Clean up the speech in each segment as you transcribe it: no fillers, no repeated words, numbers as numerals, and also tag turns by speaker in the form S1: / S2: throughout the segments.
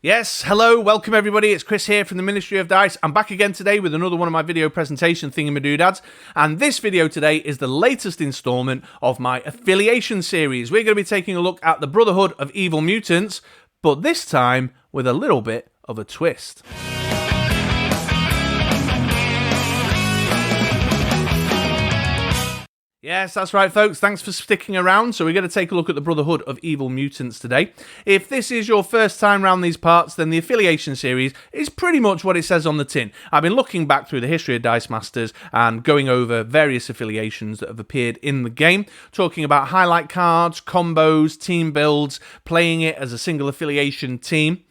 S1: Yes, hello, welcome everybody, it's Chris here from the Ministry of Dice. I'm back again today with another one of my video presentation thingamadoodads, and this video today is the latest installment of my affiliation series. We're going to be taking a look at the Brotherhood of Evil Mutants, but this time with a little bit of a twist. Yes, that's right, folks. Thanks for sticking around. So we're going to take a look at the Brotherhood of Evil Mutants today. If this is your first time around these parts, then the affiliation series is pretty much what it says on the tin. I've been looking back through the history of Dice Masters and going over various affiliations that have appeared in the game, talking about highlight cards, combos, team builds, playing it as a single affiliation team.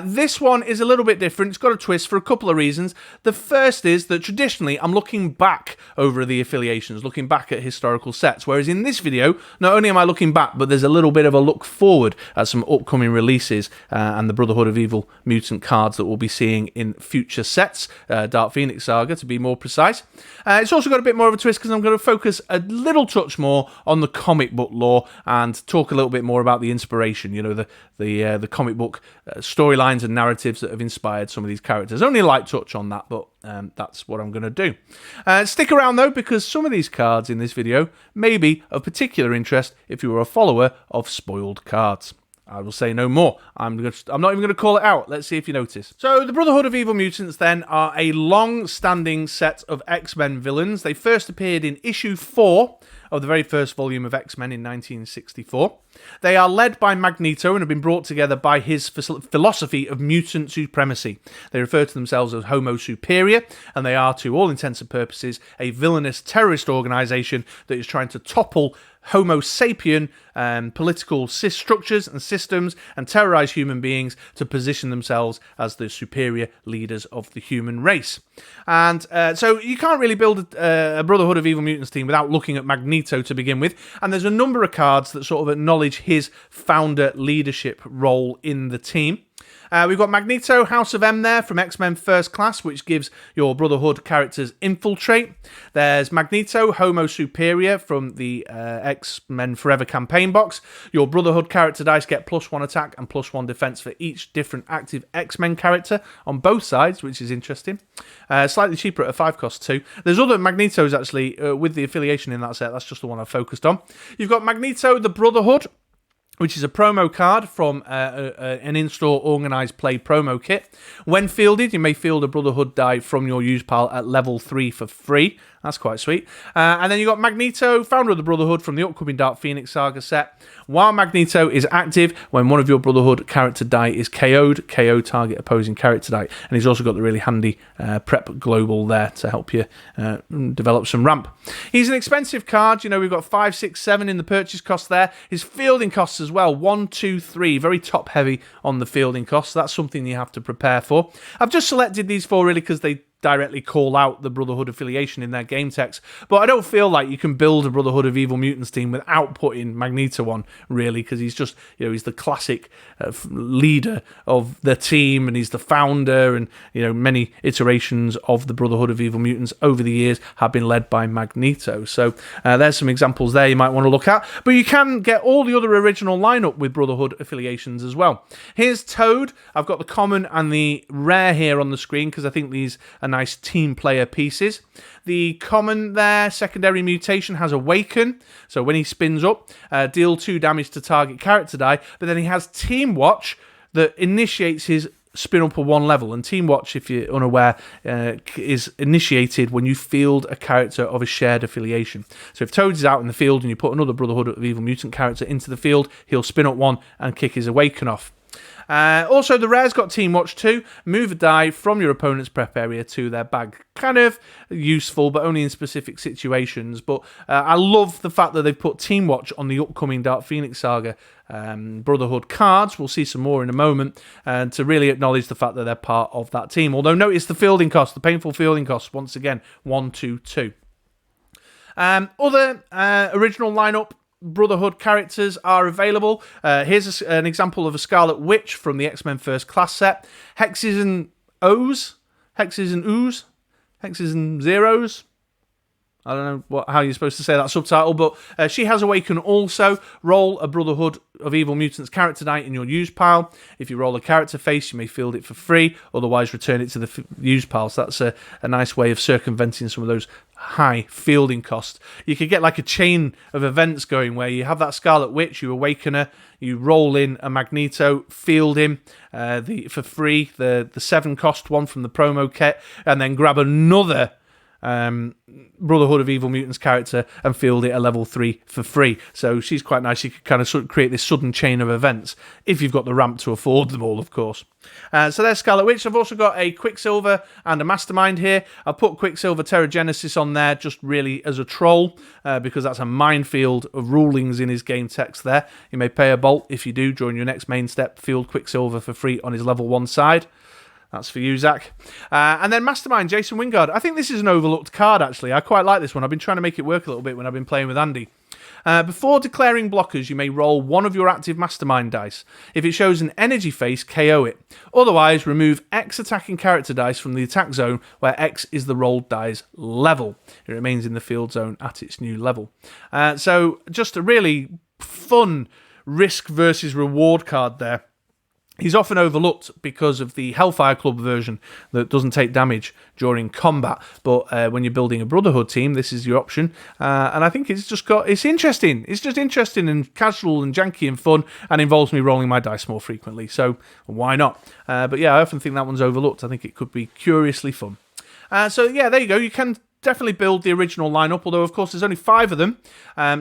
S1: This one is a little bit different. It's got a twist for a couple of reasons. The first is that traditionally I'm looking back over the affiliations, looking back at historical sets, whereas in this video, not only am I looking back, but there's a little bit of a look forward at some upcoming releases and the Brotherhood of Evil Mutant cards that we'll be seeing in future sets, Dark Phoenix Saga to be more precise. It's also got a bit more of a twist because I'm going to focus a little touch more on the comic book lore and talk a little bit more about the inspiration, you know, the comic book storylines and narratives that have inspired some of these characters. Only a light touch on that, but that's what I'm going to do. Stick around though, because some of these cards in this video may be of particular interest if you are a follower of spoiled cards. I will say no more. I'm not even going to call it out. Let's see if you notice. So the Brotherhood of Evil Mutants then are a long-standing set of X-Men villains. They first appeared in issue 4 of the very first volume of X-Men in 1964. They are led by Magneto and have been brought together by his philosophy of mutant supremacy. They refer to themselves as Homo Superior, and they are, to all intents and purposes, a villainous terrorist organisation that is trying to topple Homo sapien political structures and systems and terrorize human beings to position themselves as the superior leaders of the human race. And so you can't really build a Brotherhood of Evil Mutants team without looking at Magneto to begin with, and there's a number of cards that sort of acknowledge his founder leadership role in the team. We've got Magneto, House of M there from X-Men First Class, which gives your Brotherhood characters Infiltrate. There's Magneto, Homo Superior from the X-Men Forever campaign box. Your Brotherhood character dice get +1 attack and +1 defense for each different active X-Men character on both sides, which is interesting. Slightly cheaper at a 5 cost too. There's other Magnetos actually with the affiliation in that set. That's just the one I've focused on. You've got Magneto, the Brotherhood, which is a promo card from an in-store organised play promo kit. When fielded, you may field a Brotherhood die from your use pile at level 3 for free. That's quite sweet. And then you got Magneto, founder of the Brotherhood from the upcoming Dark Phoenix Saga set. While Magneto is active, when one of your Brotherhood character die is KO'd, KO target opposing character die. And he's also got the really handy prep global there to help you develop some ramp. He's an expensive card. You know, we've got 5, 6, 7 in the purchase cost there. His fielding costs as well, 1, 2, 3, very top heavy on the fielding costs. That's something you have to prepare for. I've just selected these 4 really because they directly call out the Brotherhood affiliation in their game text, but I don't feel like you can build a Brotherhood of Evil Mutants team without putting Magneto on, really, because he's just, you know, he's the classic leader of the team, and he's the founder, and, you know, many iterations of the Brotherhood of Evil Mutants over the years have been led by Magneto. So there's some examples there you might want to look at, but you can get all the other original lineup with Brotherhood affiliations as well. Here's Toad. I've got the common and the rare here on the screen because I think these are nice team player pieces. The common there, secondary mutation, has Awaken, so when he spins up, deal 2 damage to target character die, but then he has Team Watch that initiates his spin up a 1 level, and Team Watch, if you're unaware, is initiated when you field a character of a shared affiliation. So if Toad is out in the field and you put another Brotherhood of Evil Mutant character into the field, he'll spin up 1 and kick his Awaken off. Also, the rare's got Team Watch 2. Move a die from your opponent's prep area to their bag. Kind of useful, but only in specific situations. But I love the fact that they've put Team Watch on the upcoming Dark Phoenix Saga Brotherhood cards. We'll see some more in a moment, and to really acknowledge the fact that they're part of that team. Although notice the fielding cost, the painful fielding cost, once again, 1, 2, 2. Other original lineup Brotherhood characters are available. Here's an example of a Scarlet Witch from the X-Men First Class set. Hexes and O's, Hexes and Oo's, Hexes and Zeros. I don't know how you're supposed to say that subtitle, but she has Awaken also. Roll a Brotherhood of Evil Mutants character die in your use pile. If you roll a character face, you may field it for free, otherwise return it to the use pile. So that's a nice way of circumventing some of those high fielding costs. You could get like a chain of events going where you have that Scarlet Witch, you awaken her, you roll in a Magneto, field him for free, the 7 cost one from the promo kit, and then grab another Brotherhood of Evil Mutants character and field it at level 3 for free. So she's quite nice. You could kind of create this sudden chain of events if you've got the ramp to afford them all, of course. So there's Scarlet Witch. I've also got a Quicksilver and a Mastermind here. I've put Quicksilver Terra Genesis on there just really as a troll because that's a minefield of rulings in his game text there. You may pay a bolt. If you do, during your next main step, field Quicksilver for free on his level 1 side. That's for you, Zach. And then Mastermind, Jason Wingard. I think this is an overlooked card, actually. I quite like this one. I've been trying to make it work a little bit when I've been playing with Andy. Before declaring blockers, you may roll one of your active Mastermind dice. If it shows an energy face, KO it. Otherwise, remove X attacking character dice from the attack zone, where X is the rolled dice level. It remains in the field zone at its new level. So just a really fun risk versus reward card there. He's often overlooked because of the Hellfire Club version that doesn't take damage during combat. But when you're building a Brotherhood team, this is your option. And I think it's interesting. It's just interesting and casual and janky and fun and involves me rolling my dice more frequently. So why not? But yeah, I often think that one's overlooked. I think it could be curiously fun. So yeah, there you go. You can definitely build the original lineup, although of course there's only 5 of them,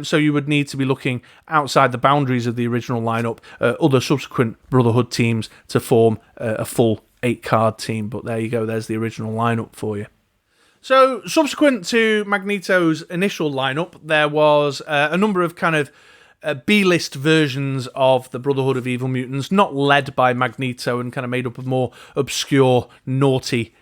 S1: so you would need to be looking outside the boundaries of the original lineup, other subsequent Brotherhood teams to form a full 8-card team. But there you go, there's the original lineup for you. So subsequent to Magneto's initial lineup, there was a number of kind of B-list versions of the Brotherhood of Evil Mutants, not led by Magneto and kind of made up of more obscure, naughty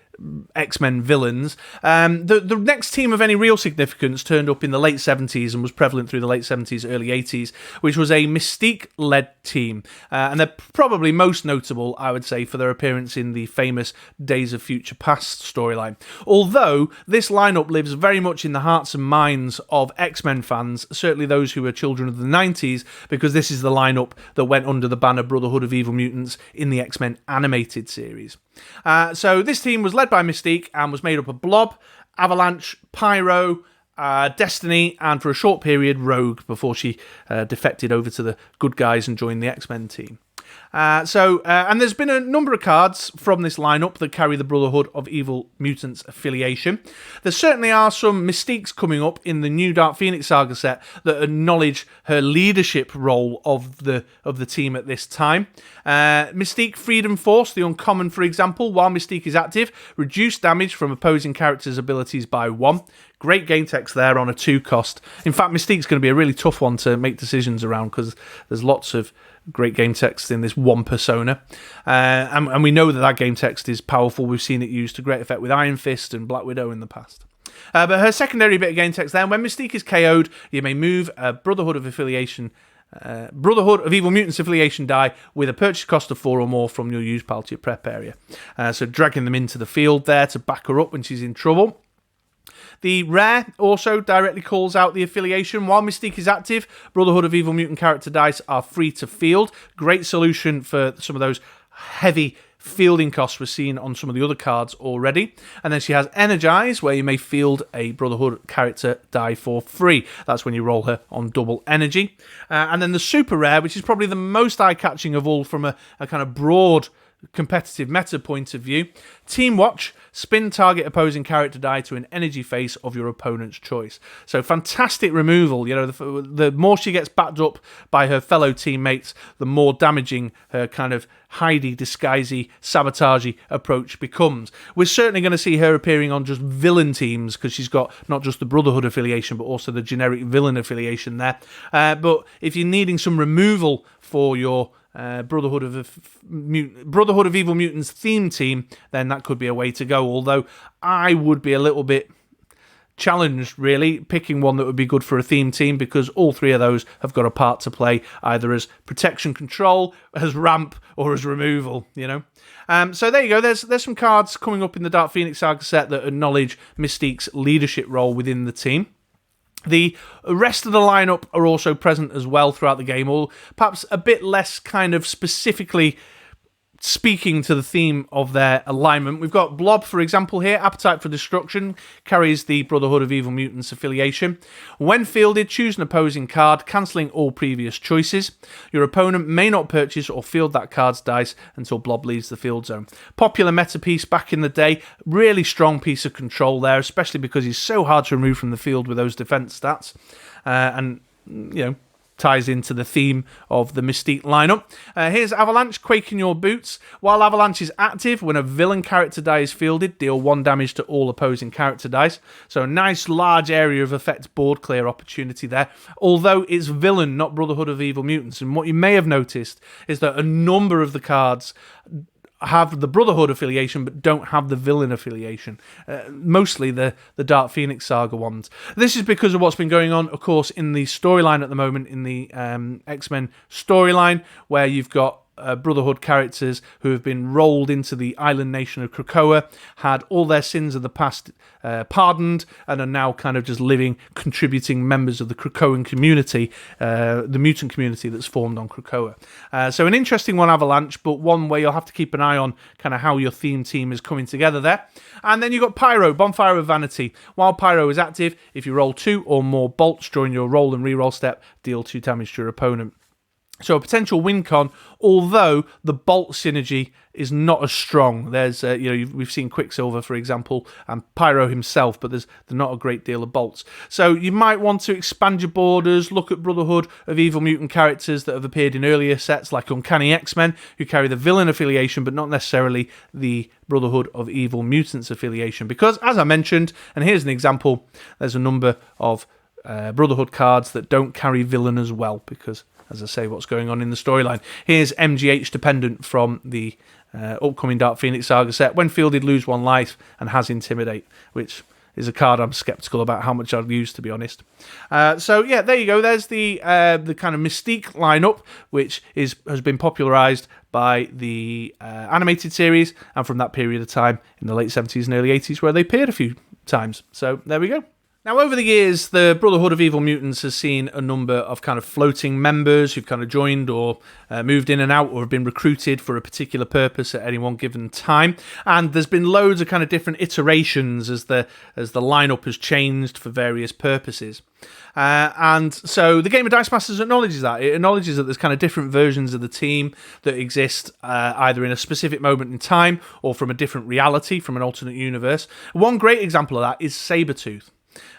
S1: X-Men villains. The next team of any real significance turned up in the late 70s and was prevalent through the late 70s, early 80s, which was a Mystique-led team. And they're probably most notable, I would say, for their appearance in the famous Days of Future Past storyline. Although this lineup lives very much in the hearts and minds of X-Men fans, certainly those who are children of the 90s, because this is the lineup that went under the banner Brotherhood of Evil Mutants in the X-Men animated series. So this team was led by Mystique and was made up of Blob, Avalanche, Pyro, Destiny, and for a short period Rogue before she defected over to the good guys and joined the X-Men team. And there's been a number of cards from this lineup that carry the Brotherhood of Evil Mutants affiliation. There certainly are some Mystiques coming up in the new Dark Phoenix Saga set that acknowledge her leadership role of the team at this time. Mystique Freedom Force, the uncommon, for example, while Mystique is active, reduce damage from opposing characters' abilities by 1. Great game text there on a 2 cost. In fact, Mystique's going to be a really tough one to make decisions around because there's lots of great game text in this one persona. And we know that game text is powerful. We've seen it used to great effect with Iron Fist and Black Widow in the past. But her secondary bit of game text there, when Mystique is KO'd, you may move a Brotherhood of Evil Mutants affiliation die with a purchase cost of 4 or more from your use pile to your prep area. So dragging them into the field there to back her up when she's in trouble. The rare also directly calls out the affiliation. While Mystique is active, Brotherhood of Evil Mutant character dice are free to field. Great solution for some of those heavy fielding costs we're seeing on some of the other cards already. And then she has Energize, where you may field a Brotherhood character die for free. That's when you roll her on double energy. And then the super rare, which is probably the most eye-catching of all from a kind of broad competitive meta point of view. Team Watch, spin target opposing character die to an energy face of your opponent's choice. So fantastic removal. You know, the more she gets backed up by her fellow teammates, the more damaging her kind of hidey, disguisey, sabotagey approach becomes. We're certainly going to see her appearing on just villain teams because she's got not just the Brotherhood affiliation but also the generic villain affiliation there. But if you're needing some removal for your Brotherhood of Evil Mutants theme team, then that could be a way to go. Although I would be a little bit challenged, really, picking one that would be good for a theme team because all 3 of those have got a part to play either as protection control, as ramp, or as removal, you know. So there you go. There's some cards coming up in the Dark Phoenix Saga set that acknowledge Mystique's leadership role within the team. The rest of the lineup are also present as well throughout the game, or perhaps a bit less kind of specifically speaking to the theme of their alignment. We've got Blob, for example, here. Appetite for Destruction carries the Brotherhood of Evil Mutants affiliation. When fielded, choose an opposing card, cancelling all previous choices. Your opponent may not purchase or field that card's dice until Blob leaves the field zone. Popular meta piece back in the day. Really strong piece of control there, especially because he's so hard to remove from the field with those defense stats. And, you know, ties into the theme of the Mystique lineup. Here's Avalanche, Quake in Your Boots. While Avalanche is active, when a villain character die is fielded, deal 1 damage to all opposing character dice. So a nice large area of effect board clear opportunity there. Although it's villain, not Brotherhood of Evil Mutants. And what you may have noticed is that a number of the cards have the Brotherhood affiliation but don't have the villain affiliation, mostly the Dark Phoenix Saga ones. This is because of what's been going on, of course, in the storyline at the moment, in the X-Men storyline, where you've got Brotherhood characters who have been rolled into the island nation of Krakoa, had all their sins of the past pardoned, and are now kind of just living, contributing members of the Krakoan community, the mutant community that's formed on Krakoa. So an interesting one, Avalanche, but one where you'll have to keep an eye on kind of how your theme team is coming together there. And then you've got Pyro, Bonfire of Vanity. While Pyro is active, if you roll 2 or more bolts during your roll and reroll step, deal 2 damage to your opponent. So a potential win con, although the bolt synergy is not as strong. There's, we've seen Quicksilver, for example, and Pyro himself, but there's not a great deal of bolts. So you might want to expand your borders, look at Brotherhood of Evil Mutant characters that have appeared in earlier sets, like Uncanny X-Men, who carry the villain affiliation, but not necessarily the Brotherhood of Evil Mutants affiliation. Because, as I mentioned, and here's an example, there's a number of Brotherhood cards that don't carry villain as well, because, as I say, what's going on in the storyline. Here's MGH dependent from the upcoming Dark Phoenix Saga set. When fielded, lose 1 life and has Intimidate, which is a card I'm sceptical about how much I'll use, to be honest. So yeah, there you go. There's the kind of Mystique lineup, which has been popularised by the animated series, and from that period of time in the late 70s and early 80s, where they appeared a few times. So there we go. Now, over the years, the Brotherhood of Evil Mutants has seen a number of kind of floating members who've kind of joined or moved in and out or have been recruited for a particular purpose at any one given time. And there's been loads of kind of different iterations as the lineup has changed for various purposes. And so the game of Dice Masters acknowledges that. It acknowledges that there's kind of different versions of the team that exist either in a specific moment in time or from a different reality, from an alternate universe. One great example of that is Sabertooth.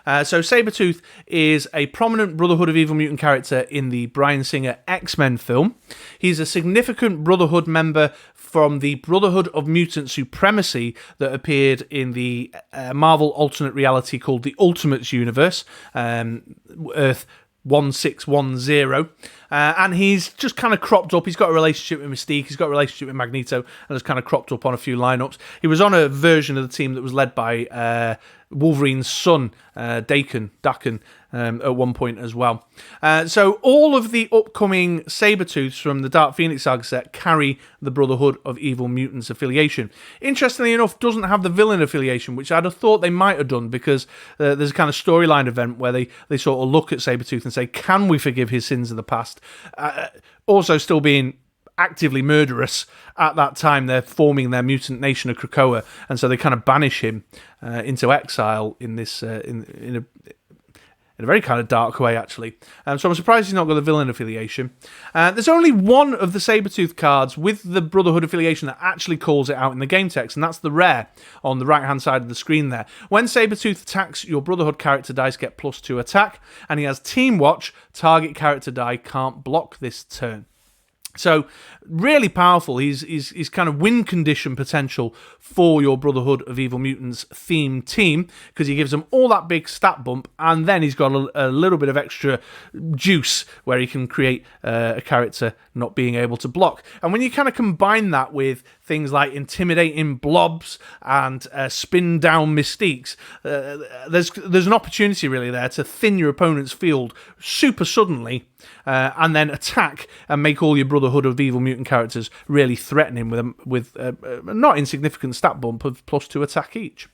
S1: So Sabertooth is a prominent Brotherhood of Evil Mutant character in the Bryan Singer X-Men film. He's a significant Brotherhood member from the Brotherhood of Mutant Supremacy that appeared in the Marvel alternate reality called the Ultimates Universe, Earth 1610, and he's just kind of cropped up. He's got a relationship with Mystique, he's got a relationship with Magneto, and has kind of cropped up on a few lineups. He was on a version of the team that was led by Wolverine's son, Daken, at one point as well. So all of the upcoming Sabertooths from the Dark Phoenix Saga set carry the Brotherhood of Evil Mutants affiliation. Interestingly enough, doesn't have the villain affiliation, which I'd have thought they might have done, because there's a kind of storyline event where they sort of look at Sabertooth and say, can we forgive his sins of the past? Also still being actively murderous at that time. They're forming their mutant nation of Krakoa, and so they kind of banish him into exile in this in a very kind of dark way, actually. So I'm surprised he's not got the villain affiliation. There's only one of the Sabertooth cards with the Brotherhood affiliation that actually calls it out in the game text, and that's the rare on the right-hand side of the screen there. When Sabertooth attacks, your Brotherhood character dice get +2 attack, and he has Team Watch. Target character die can't block this turn. So really powerful. He's kind of win condition potential for your Brotherhood of Evil Mutants themed team, because he gives them all that big stat bump, and then he's got a little bit of extra juice where he can create a character not being able to block. And when you kind of combine that with things like intimidating blobs and spin down mystiques, there's an opportunity really there to thin your opponent's field super suddenly, and then attack and make all your Brotherhood of Evil Mutant characters really threatening with a not insignificant stat bump of +2 attack each.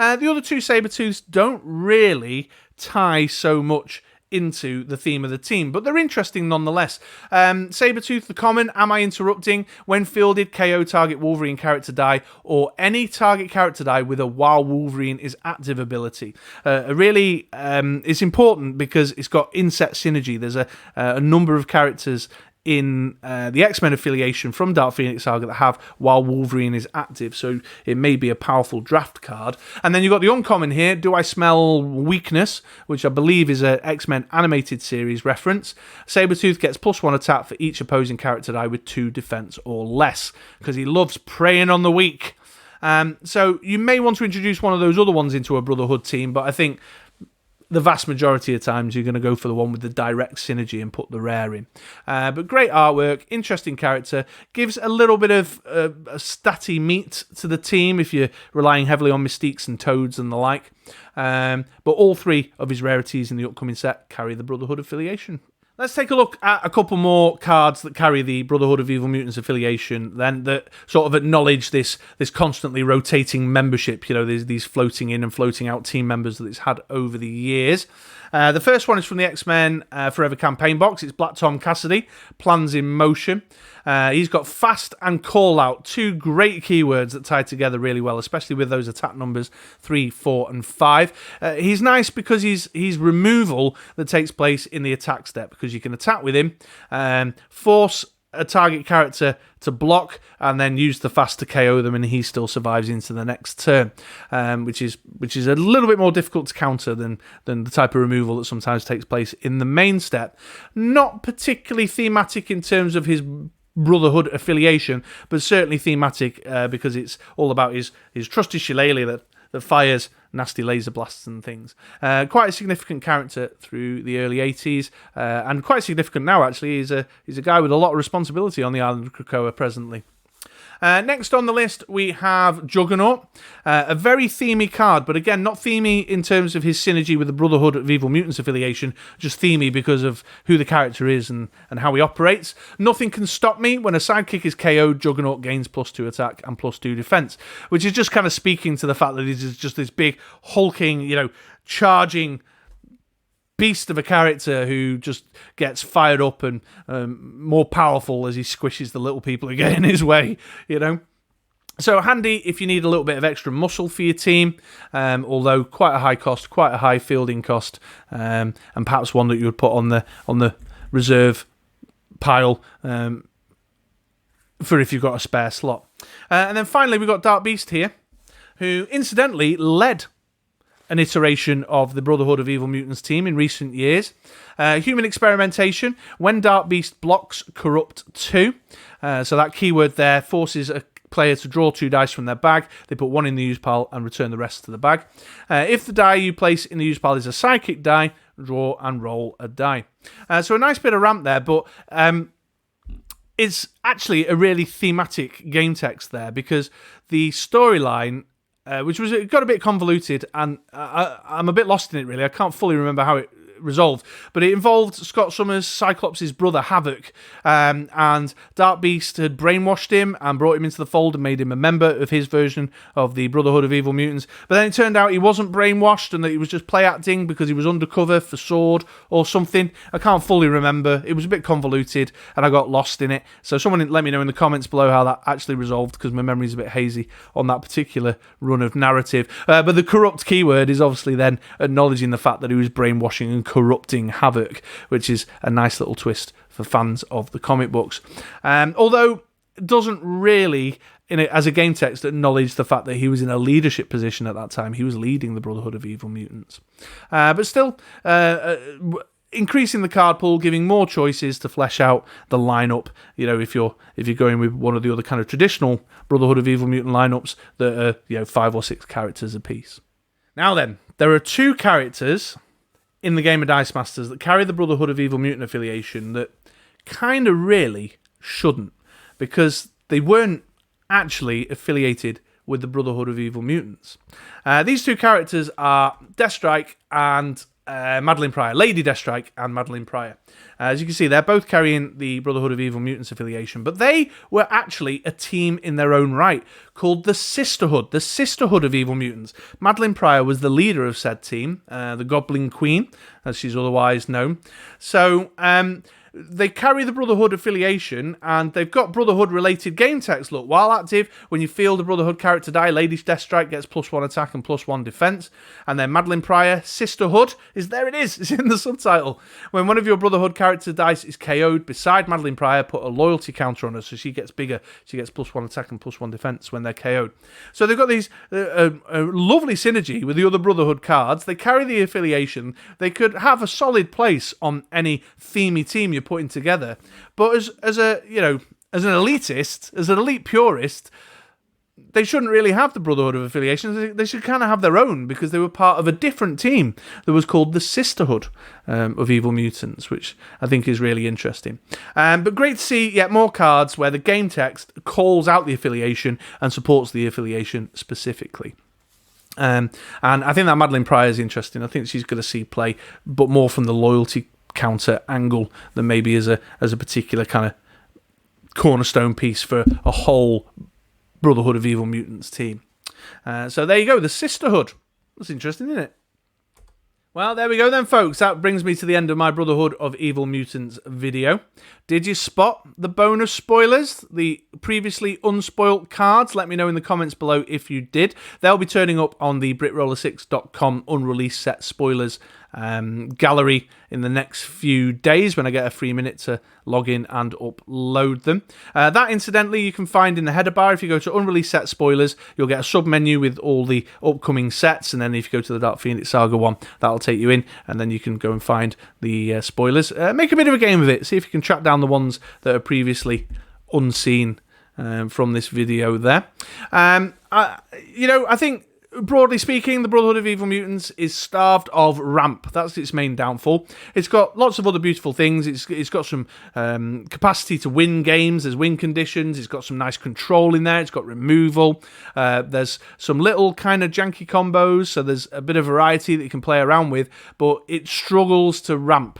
S1: The other two Sabertooths don't really tie so much into the theme of the team, but they're interesting nonetheless. Sabertooth, the common, am I interrupting? When fielded, KO target Wolverine character die, or any target character die with a while Wolverine is active ability. Really, it's important because it's got inset synergy. There's a number of characters in the X-Men affiliation from Dark Phoenix Saga that have while Wolverine is active, so it may be a powerful draft card. And then you've got the uncommon here, Do I Smell Weakness, which I believe is a X-Men animated series reference. Sabertooth gets +1 attack for each opposing character die with 2 defense or less, because he loves preying on the weak. So you may want to introduce one of those other ones into a Brotherhood team, but I think the vast majority of times you're going to go for the one with the direct synergy and put the rare in. But great artwork, interesting character, gives a little bit of statty meat to the team if you're relying heavily on Mystiques and Toads and the like. But all 3 of his rarities in the upcoming set carry the Brotherhood affiliation. Let's take a look at a couple more cards that carry the Brotherhood of Evil Mutants affiliation, then, that sort of acknowledge this constantly rotating membership, these floating in and floating out team members that it's had over the years. The first one is from the X-Men Forever campaign box. It's Black Tom Cassidy, Plans in Motion. He's got fast and call out, 2 great keywords that tie together really well, especially with those attack numbers 3, 4, and 5. He's nice because he's removal that takes place in the attack step, because you can attack with him, force a target character to block, and then use the fast to KO them, and he still survives into the next turn, which is a little bit more difficult to counter than the type of removal that sometimes takes place in the main step. Not particularly thematic in terms of his Brotherhood affiliation, but certainly thematic because it's all about his trusty shillelagh that fires nasty laser blasts and things. Quite a significant character through the early 80s, and quite significant now, actually. He's a guy with a lot of responsibility on the island of Krakoa presently. Next on the list, we have Juggernaut. A very themey card, but again, not themey in terms of his synergy with the Brotherhood of Evil Mutants affiliation, just themey because of who the character is and how he operates. Nothing can stop me. When a sidekick is KO'd, Juggernaut gains +2 attack and +2 defense, which is just kind of speaking to the fact that he's just this big, hulking, charging beast of a character who just gets fired up and more powerful as he squishes the little people who get in his way, So handy if you need a little bit of extra muscle for your team, although quite a high cost, quite a high fielding cost, and perhaps one that you would put on the reserve pile for if you've got a spare slot. And then finally we've got Dark Beast here, who incidentally led an iteration of the Brotherhood of Evil Mutants team in recent years. Human experimentation. When Dark Beast blocks, corrupt 2. So that keyword there forces a player to draw 2 dice from their bag. They put 1 in the use pile and return the rest to the bag. If the die you place in the use pile is a sidekick die, draw and roll a die. So a nice bit of ramp there, but it's actually a really thematic game text there, because the storyline, which got a bit convoluted, and I'm a bit lost in it, really. I can't fully remember how it resolved, but it involved Scott Summers, Cyclops' brother Havoc, and Dark Beast had brainwashed him and brought him into the fold and made him a member of his version of the Brotherhood of Evil Mutants. But then it turned out he wasn't brainwashed and that he was just play acting because he was undercover for Sword or something. I can't fully remember. It was a bit convoluted and I got lost in it. So someone let me know in the comments below how that actually resolved, because my memory's a bit hazy on that particular run of narrative. But the corrupt keyword is obviously then acknowledging the fact that he was brainwashing and corrupting Havoc, which is a nice little twist for fans of the comic books. Although it doesn't really, as a game text, acknowledge the fact that he was in a leadership position at that time. He was leading the Brotherhood of Evil Mutants. But still, increasing the card pool, giving more choices to flesh out the lineup. If you're going with one of the other kind of traditional Brotherhood of Evil Mutant lineups that are 5 or 6 characters apiece. Now then, there are 2 characters in the game of Dice Masters that carry the Brotherhood of Evil Mutant affiliation that kind of really shouldn't, because they weren't actually affiliated with the Brotherhood of Evil Mutants. These 2 characters are Deathstrike and Madeline Pryor, Lady Deathstrike and Madeline Pryor. As you can see, they're both carrying the Brotherhood of Evil Mutants affiliation, but they were actually a team in their own right called the Sisterhood of Evil Mutants. Madeline Pryor was the leader of said team, the Goblin Queen, as she's otherwise known. So, they carry the Brotherhood affiliation, and they've got Brotherhood-related game text. Look, while active, when you field a Brotherhood character die, Lady Deathstrike gets +1 attack and +1 defense. And then Madeline Pryor, Sisterhood, there it is, it's in the subtitle. When one of your Brotherhood character dice is KO'd, beside Madeline Pryor, put a loyalty counter on her, so she gets bigger. She gets +1 attack and +1 defense when they're KO'd. So they've got these a lovely synergy with the other Brotherhood cards. They carry the affiliation. They could have a solid place on any themey team you're putting together, but as an elitist, as an elite purist, they shouldn't really have the Brotherhood of Affiliations. They should kind of have their own, because they were part of a different team that was called the Sisterhood of Evil Mutants, which I think is really interesting. But great to see yet more cards where the game text calls out the affiliation and supports the affiliation specifically. And I think that Madeline Pryor is interesting. I think she's going to see play, but more from the loyalty counter angle than maybe as a particular kind of cornerstone piece for a whole Brotherhood of Evil Mutants team. So there you go, the Sisterhood. That's interesting, isn't it? Well, there we go then, folks. That brings me to the end of my Brotherhood of Evil Mutants video. Did you spot the bonus spoilers, the previously unspoilt cards? Let me know in the comments below if you did. They'll be turning up on the BritRoller6.com unreleased set spoilers gallery in the next few days when I get a free minute to log in and upload them. That, incidentally, you can find in the header bar. If you go to unreleased set spoilers, you'll get a sub-menu with all the upcoming sets, and then if you go to the Dark Phoenix Saga one, that'll take you in, and then you can go and find the spoilers. Make a bit of a game of it. See if you can track down the ones that are previously unseen from this video there. I think, broadly speaking, the Brotherhood of Evil Mutants is starved of ramp. That's its main downfall. It's got lots of other beautiful things. It's got some capacity to win games. There's win conditions. It's got some nice control in there. It's got removal. There's some little kind of janky combos, so there's a bit of variety that you can play around with, but it struggles to ramp,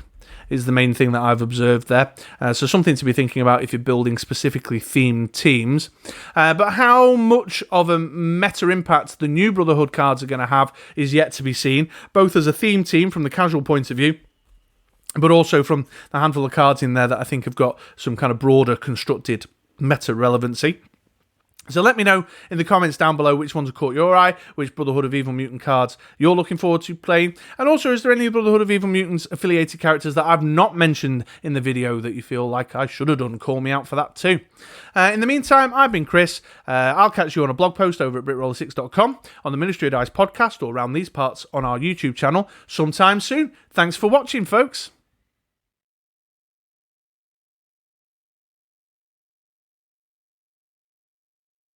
S1: is the main thing that I've observed there. So something to be thinking about if you're building specifically themed teams. But how much of a meta impact the new Brotherhood cards are going to have is yet to be seen, both as a theme team from the casual point of view, but also from the handful of cards in there that I think have got some kind of broader constructed meta relevancy. So let me know in the comments down below which ones have caught your eye, which Brotherhood of Evil Mutant cards you're looking forward to playing, and also is there any Brotherhood of Evil Mutants affiliated characters that I've not mentioned in the video that you feel like I should have done? Call me out for that too. In the meantime, I've been Chris. I'll catch you on a blog post over at BritRoller6.com, on the Ministry of Dice podcast, or around these parts on our YouTube channel sometime soon. Thanks for watching, folks.